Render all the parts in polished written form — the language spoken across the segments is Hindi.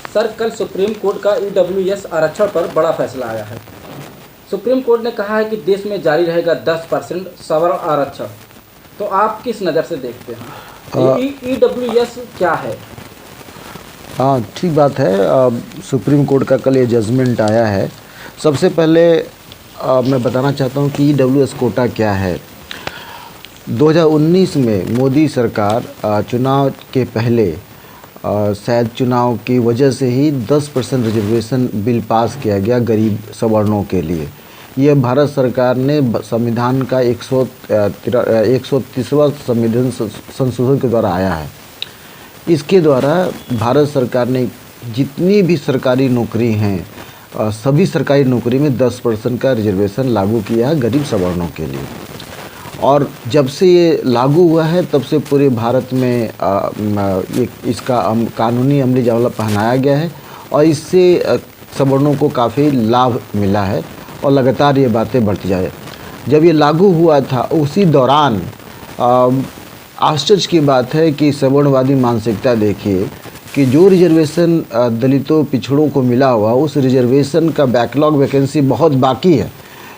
सर, कल सुप्रीम कोर्ट का ईडब्ल्यूएस आरक्षण पर बड़ा फैसला आया है। सुप्रीम कोर्ट ने कहा है कि देश में जारी रहेगा 10% सवर्ण आरक्षण। तो आप किस नज़र से देखते हैं, ईडब्ल्यूएस क्या है? हाँ, ठीक बात है। सुप्रीम कोर्ट का कल ये जजमेंट आया है। सबसे पहले मैं बताना चाहता हूँ कि ईडब्ल्यूएस कोटा क्या है। 2019 में मोदी सरकार चुनाव के पहले शायद चुनाव की वजह से ही 10% रिजर्वेशन बिल पास किया गया गरीब सवर्णों के लिए। यह भारत सरकार ने संविधान का 130वां संविधान संशोधन के द्वारा आया है। इसके द्वारा भारत सरकार ने जितनी भी सरकारी नौकरी हैं सभी सरकारी नौकरी में 10% का रिजर्वेशन लागू किया है गरीब सवर्णों के लिए। और जब से ये लागू हुआ है तब से पूरे भारत में इसका कानूनी अमली जामा पहनाया गया है और इससे सवर्णों को काफ़ी लाभ मिला है और लगातार ये बातें बढ़ती जाए। जब ये लागू हुआ था उसी दौरान आश्चर्य की बात है कि सवर्णवादी मानसिकता देखिए कि जो रिजर्वेशन दलितों पिछड़ों को मिला हुआ उस रिजर्वेशन का बैकलॉग वैकेंसी बहुत बाकी है,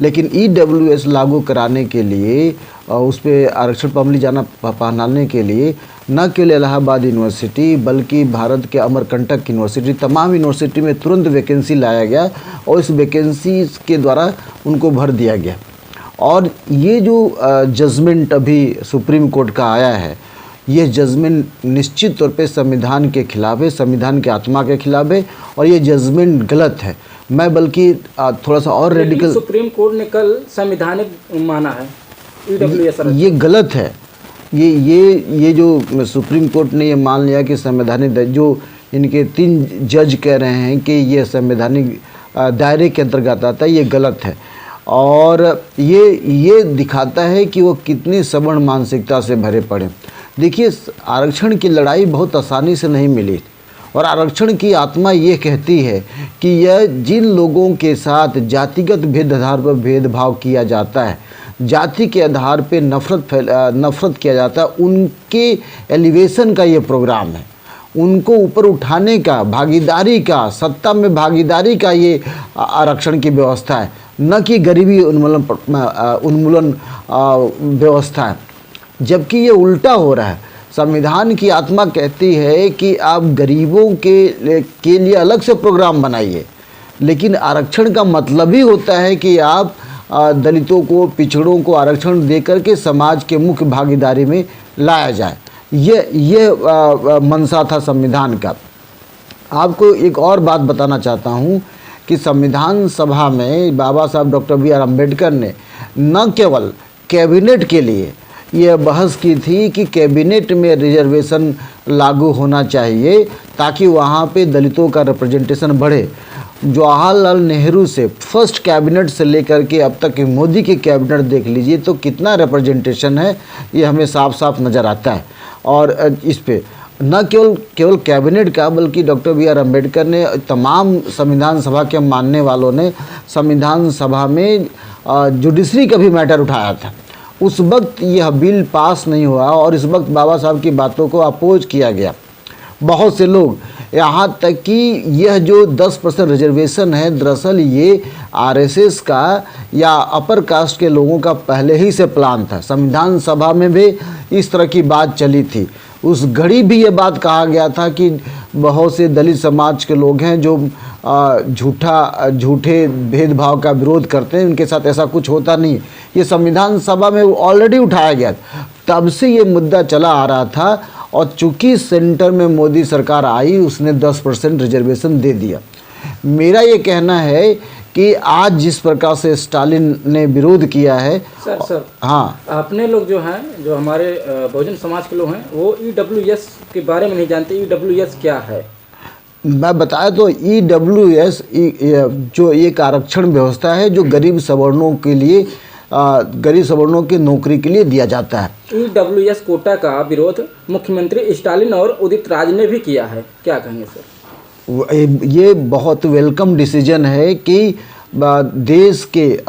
लेकिन ईडब्ल्यूएस लागू कराने के लिए उस पर आरक्षण पर अमली जामा पहनाने के लिए न केवल इलाहाबाद यूनिवर्सिटी बल्कि भारत के अमरकंटक यूनिवर्सिटी तमाम यूनिवर्सिटी में तुरंत वैकेंसी लाया गया और इस वैकेंसी के द्वारा उनको भर दिया गया। और ये जो जजमेंट अभी सुप्रीम कोर्ट का आया है, ये जजमेंट निश्चित तौर पे संविधान के खिलाफ है, संविधान के आत्मा के खिलाफ है और ये जजमेंट गलत है। मैं बल्कि थोड़ा सा और रेडिकल, सुप्रीम कोर्ट ने कल संवैधानिक माना है ईडब्ल्यूएस। ये गलत है। ये जो सुप्रीम कोर्ट ने ये मान लिया कि संवैधानिक, जो इनके 3 जज कह रहे हैं कि ये संवैधानिक दायरे के अंतर्गत आता है, ये गलत है। और ये दिखाता है कि वो कितनी सवर्ण मानसिकता से भरे पड़े। देखिए, आरक्षण की लड़ाई बहुत आसानी से नहीं मिली और आरक्षण की आत्मा ये कहती है कि यह जिन लोगों के साथ जातिगत भेद आधार पर भेदभाव किया जाता है, जाति के आधार पे नफ़रत किया जाता है, उनके एलिवेशन का ये प्रोग्राम है। उनको ऊपर उठाने का, भागीदारी का, सत्ता में भागीदारी का ये आरक्षण की व्यवस्था है, न कि गरीबी उन्मूलन व्यवस्था है। जबकि ये उल्टा हो रहा है। संविधान की आत्मा कहती है कि आप गरीबों के लिए अलग से प्रोग्राम बनाइए, लेकिन आरक्षण का मतलब ही होता है कि आप दलितों को, पिछड़ों को आरक्षण दे करके समाज के मुख्य भागीदारी में लाया जाए। ये मंशा था संविधान का। आपको एक और बात बताना चाहता हूँ कि संविधान सभा में बाबा साहब डॉक्टर बी आर अम्बेडकर ने न केवल कैबिनेट के लिए यह बहस की थी कि कैबिनेट में रिजर्वेशन लागू होना चाहिए ताकि वहाँ पे दलितों का रिप्रेजेंटेशन बढ़े। जवाहरलाल नेहरू से फर्स्ट कैबिनेट से लेकर के अब तक मोदी के कैबिनेट देख लीजिए तो कितना रिप्रेजेंटेशन है, ये हमें साफ साफ नज़र आता है। और इस पे न केवल कैबिनेट का बल्कि डॉक्टर बी आर अम्बेडकर ने, तमाम संविधान सभा के मानने वालों ने संविधान सभा में जुडिशरी का भी मैटर उठाया था। उस वक्त यह बिल पास नहीं हुआ और इस वक्त बाबा साहब की बातों को अपोज किया गया। बहुत से लोग, यहाँ तक कि यह जो 10% रिजर्वेशन है, दरअसल ये आरएसएस का या अपर कास्ट के लोगों का पहले ही से प्लान था। संविधान सभा में भी इस तरह की बात चली थी। उस घड़ी भी ये बात कहा गया था कि बहुत से दलित समाज के लोग हैं जो झूठे भेदभाव का विरोध करते हैं, उनके साथ ऐसा कुछ होता नहीं। ये संविधान सभा में ऑलरेडी उठाया गया, तब से ये मुद्दा चला आ रहा था। और चूंकि सेंटर में मोदी सरकार आई, उसने 10% रिजर्वेशन दे दिया। मेरा ये कहना है कि आज जिस प्रकार से स्टालिन ने विरोध किया है, सर हाँ, अपने लोग जो हैं, जो हमारे बहुजन समाज के लोग हैं, वो ईडब्ल्यूएस के बारे में नहीं जानते। ईडब्ल्यूएस क्या है? मैं बताया तो ईडब्ल्यूएस जो एक आरक्षण व्यवस्था है जो गरीब सवर्णों के लिए, गरीब सवर्णों की नौकरी के लिए दिया जाता है। ईडब्ल्यूएस कोटा का विरोध मुख्यमंत्री स्टालिन और उदित राज ने भी किया है, क्या कहेंगे सर? ये बहुत वेलकम डिसीजन है कि देश के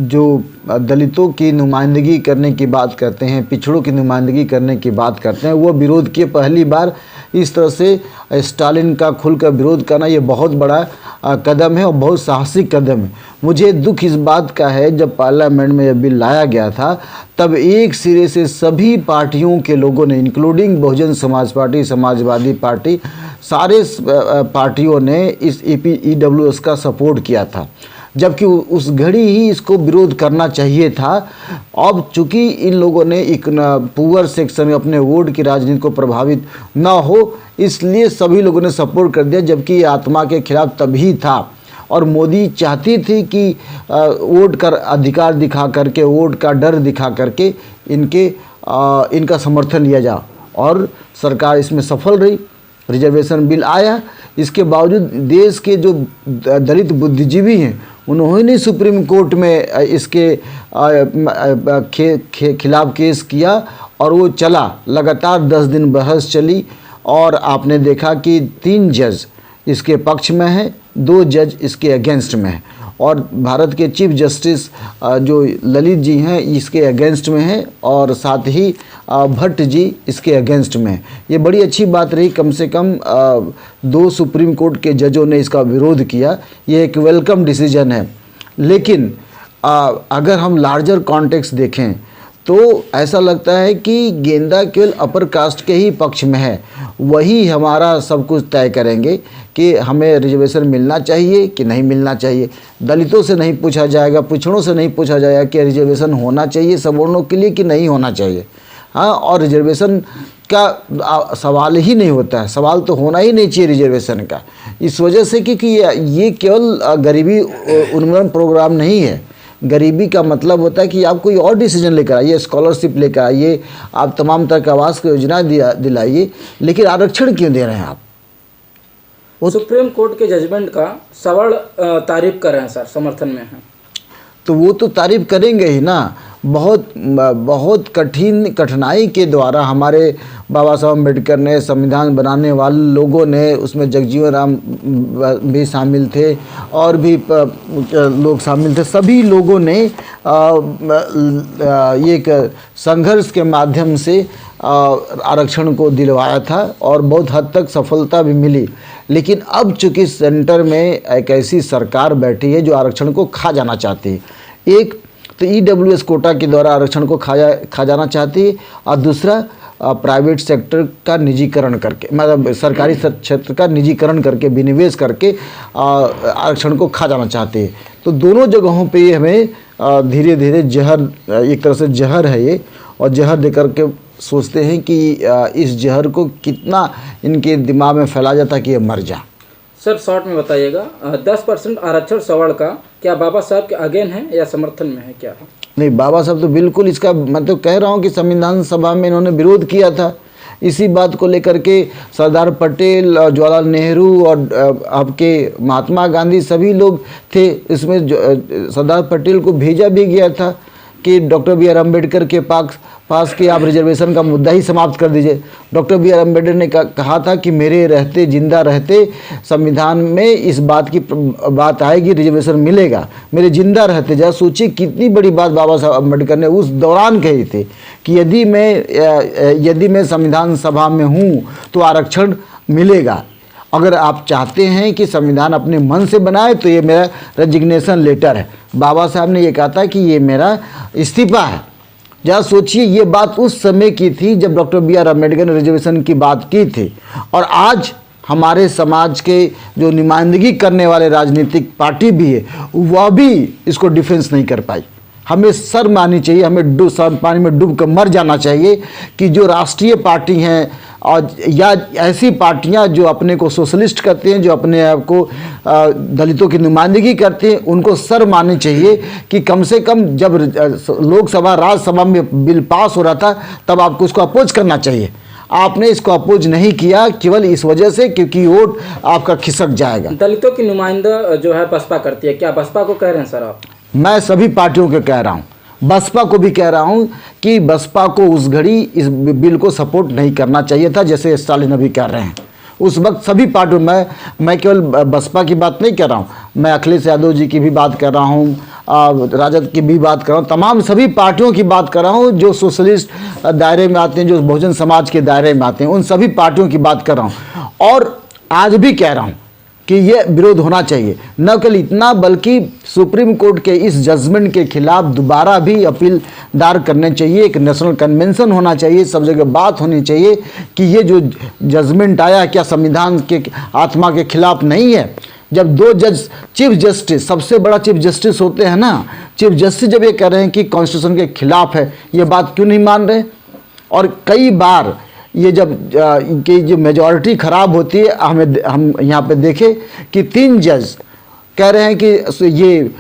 जो दलितों की नुमाइंदगी करने की बात करते हैं, पिछड़ों की नुमाइंदगी करने की बात करते हैं, वो विरोध किए। पहली बार इस तरह से स्टालिन का खुलकर विरोध करना ये बहुत बड़ा कदम है और बहुत साहसिक कदम है। मुझे दुख इस बात का है, जब पार्लियामेंट में यह बिल लाया गया था तब एक सिरे से सभी पार्टियों के लोगों ने, including Bahujan Samaj party, Samajwadi party, सारे पार्टियों ने इस EWS का सपोर्ट किया था, जबकि उस घड़ी ही इसको विरोध करना चाहिए था। अब चूंकि इन लोगों ने एक पुअर सेक्शन में अपने वोट की राजनीति को प्रभावित ना हो, इसलिए सभी लोगों ने सपोर्ट कर दिया, जबकि ये आत्मा के खिलाफ तभी था। और मोदी चाहती थी कि वोट का अधिकार दिखा करके, वोट का डर दिखा करके इनका समर्थन लिया जाए, और सरकार इसमें सफल रही। रिजर्वेशन बिल आया, इसके बावजूद देश के जो दलित बुद्धिजीवी हैं उन्होंने सुप्रीम कोर्ट में इसके खिलाफ केस किया और वो चला। लगातार 10 दिन बहस चली और आपने देखा कि 3 जज इसके पक्ष में हैं, 2 जज इसके अगेंस्ट में हैं, और भारत के चीफ जस्टिस जो ललित जी हैं इसके अगेंस्ट में हैं, और साथ ही भट्ट जी इसके अगेंस्ट में हैं। ये बड़ी अच्छी बात रही, कम से कम 2 सुप्रीम कोर्ट के जजों ने इसका विरोध किया। ये एक वेलकम डिसीजन है। लेकिन अगर हम लार्जर कॉन्टेक्स्ट देखें तो ऐसा लगता है कि गेंदा केवल अपर कास्ट के ही पक्ष में है, वही हमारा सब कुछ तय करेंगे कि हमें रिजर्वेशन मिलना चाहिए कि नहीं मिलना चाहिए। दलितों से नहीं पूछा जाएगा, पिछड़ों से नहीं पूछा जाएगा कि रिजर्वेशन होना चाहिए सवर्णों के लिए कि नहीं होना चाहिए। हाँ, और रिजर्वेशन का सवाल ही नहीं होता है, सवाल तो होना ही नहीं चाहिए रिजर्वेशन का, इस वजह से कि ये केवल गरीबी उन्मूलन प्रोग्राम नहीं है। गरीबी का मतलब होता है कि आप कोई और डिसीजन लेकर आइए, स्कॉलरशिप लेकर आइए, आप तमाम तरह के आवास की योजना दिलाइए, लेकिन आरक्षण क्यों दे रहे हैं आप? सुप्रीम कोर्ट के जजमेंट का सवर्ण तारीफ कर रहे हैं सर, समर्थन में है, तो वो तो तारीफ करेंगे ही ना। बहुत कठिनाई के द्वारा हमारे बाबा साहब अम्बेडकर ने संविधान बनाने वाले लोगों ने, उसमें जगजीवन राम भी शामिल थे और भी लोग शामिल थे, सभी लोगों ने ये एक संघर्ष के माध्यम से आरक्षण को दिलवाया था और बहुत हद तक सफलता भी मिली। लेकिन अब चूंकि सेंटर में एक ऐसी सरकार बैठी है जो आरक्षण को खा जाना चाहती है, एक तो EWS कोटा के द्वारा आरक्षण को खा जाना चाहती है, और दूसरा प्राइवेट सेक्टर का निजीकरण करके, मतलब सरकारी क्षेत्र का निजीकरण करके, विनिवेश करके आरक्षण को खा जाना चाहती है। तो दोनों जगहों पे ये हमें धीरे धीरे जहर, एक तरह से जहर है ये, और जहर दे करके सोचते हैं कि इस जहर को कितना इनके दिमाग में फैला जाता कि ये मर जा। सर शॉर्ट में बताइएगा, 10% आरक्षण सवर्ण का क्या बाबा साहब के अगेन है या समर्थन में है, क्या है? नहीं, बाबा साहब तो बिल्कुल इसका, मैं तो कह रहा हूँ कि संविधान सभा में इन्होंने विरोध किया था इसी बात को लेकर के। सरदार पटेल और जवाहरलाल नेहरू और आपके महात्मा गांधी सभी लोग थे इसमें। सरदार पटेल को भेजा भी गया था कि डॉक्टर BR अम्बेडकर के पास कि आप रिजर्वेशन का मुद्दा ही समाप्त कर दीजिए। डॉक्टर BR अम्बेडकर ने कहा था कि मेरे रहते, जिंदा रहते संविधान में इस बात की बात आएगी, रिजर्वेशन मिलेगा, मेरे जिंदा रहते। जरा सोचिए कितनी बड़ी बात बाबा साहब अम्बेडकर ने उस दौरान कही थी कि यदि मैं संविधान सभा में हूँ तो आरक्षण मिलेगा। अगर आप चाहते हैं कि संविधान अपने मन से बनाए तो ये मेरा रेजिग्नेशन लेटर है। बाबा साहब ने ये कहा था कि ये मेरा इस्तीफा है। जरा सोचिए, ये बात उस समय की थी जब डॉक्टर BR अम्बेडकर ने रिजर्वेशन की बात की थी, और आज हमारे समाज के जो नुमाइंदगी करने वाले राजनीतिक पार्टी भी है वह भी इसको डिफेंस नहीं कर पाई। हमें शर्म आनी चाहिए, हमें सर पानी में डूब कर मर जाना चाहिए कि जो राष्ट्रीय पार्टी हैं और या ऐसी पार्टियां जो अपने को सोशलिस्ट करते हैं, जो अपने आप को दलितों की नुमाइंदगी करते हैं, उनको शर्म आनी चाहिए कि कम से कम जब लोकसभा राज्यसभा में बिल पास हो रहा था तब आपको उसको अपोज करना चाहिए। आपने इसको अपोज नहीं किया केवल इस वजह से क्योंकि वोट आपका खिसक जाएगा। दलितों की नुमाइंदा जो है बसपा करती है, क्या बसपा को कह रहे हैं सर आप? मैं सभी पार्टियों को कह रहा हूँ, बसपा को भी कह रहा हूँ कि बसपा को उस घड़ी इस बिल को सपोर्ट नहीं करना चाहिए था जैसे स्टालिन अभी कर रहे हैं। उस वक्त सभी पार्टियों, मैं केवल बसपा की बात नहीं कर रहा हूँ, मैं अखिलेश यादव जी की भी बात कर रहा हूँ, राजद की भी बात कर रहा हूँ, तमाम सभी पार्टियों की बात कर रहा हूँ जो सोशलिस्ट दायरे में आते हैं, जो बहुजन समाज के दायरे में आते हैं, उन सभी पार्टियों की बात कर रहा हूँ। और आज भी कह रहा हूँ कि ये विरोध होना चाहिए। न केवल इतना बल्कि सुप्रीम कोर्ट के इस जजमेंट के खिलाफ दोबारा भी अपील दायर करने चाहिए, एक नेशनल कन्वेंशन होना चाहिए, सब जगह बात होनी चाहिए कि ये जो जजमेंट आया क्या संविधान के आत्मा के खिलाफ नहीं है। जब दो जज, चीफ जस्टिस, सबसे बड़ा चीफ जस्टिस होते हैं ना, चीफ जस्टिस जब ये कह रहे हैं कि कॉन्स्टिट्यूशन के खिलाफ है, ये बात क्यों नहीं मान रहे। और कई बार ये जब कि जो मेजॉरिटी ख़राब होती है, हम यहाँ पे देखें कि 3 जज कह रहे हैं कि ये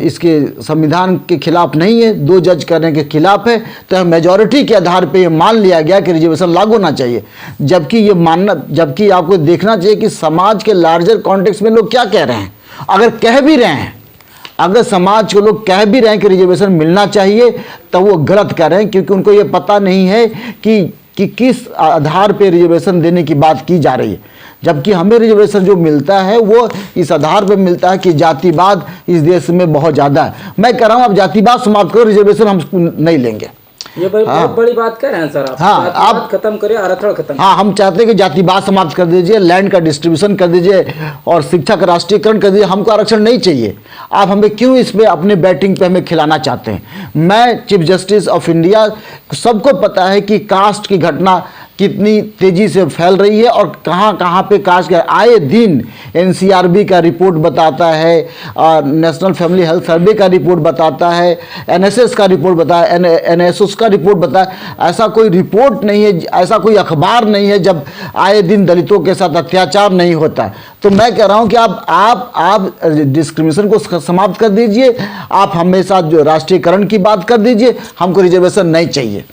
इसके संविधान के खिलाफ नहीं है, 2 जज कह रहे हैं कि खिलाफ है, तो मेजॉरिटी के आधार पे ये मान लिया गया कि रिजर्वेशन लागू होना चाहिए। जबकि आपको देखना चाहिए कि समाज के लार्जर कॉन्टेक्स्ट में लोग क्या कह रहे हैं। अगर कह भी रहे हैं, अगर समाज के लोग कह भी रहे हैं कि रिजर्वेशन मिलना चाहिए, तो वो गलत कह रहे हैं, क्योंकि उनको ये पता नहीं है कि किस आधार पे रिजर्वेशन देने की बात की जा रही है। जबकि हमें रिजर्वेशन जो मिलता है वो इस आधार पे मिलता है कि जातिवाद इस देश में बहुत ज़्यादा है। मैं कह रहा हूँ आप जातिवाद समाप्त करो, रिजर्वेशन हम नहीं लेंगे। ये बहुत बड़ी बात कह रहे हैं सर आप। हाँ, आप खत्म करिए, आरक्षण खत्म। हाँ, हम चाहते हैं कि जातिवाद समाप्त कर दीजिए, लैंड का डिस्ट्रीब्यूशन कर दीजिए और शिक्षा का राष्ट्रीयकरण कर दीजिए। हमको आरक्षण नहीं चाहिए। आप हमें क्यों इसमें अपने बैटिंग पे हमें खिलाना चाहते हैं। मैं चीफ जस्टिस ऑफ इंडिया, सबको पता है कि कास्ट की घटना कितनी तेज़ी से फैल रही है और कहाँ कहाँ पे कास्ट का आए दिन एनसीआरबी का रिपोर्ट बताता है, नेशनल फैमिली हेल्थ सर्वे का रिपोर्ट बताता है, एनएसएस का रिपोर्ट बताया, एनएसएस का रिपोर्ट बताया। ऐसा कोई रिपोर्ट नहीं है, ऐसा कोई अखबार नहीं है जब आए दिन दलितों के साथ अत्याचार नहीं होता। तो मैं कह रहा हूँ कि आप डिस्क्रिमिनेशन को समाप्त कर दीजिए। आप हमेशा जो राष्ट्रीयकरण की बात कर दीजिए, हमको रिजर्वेशन नहीं चाहिए।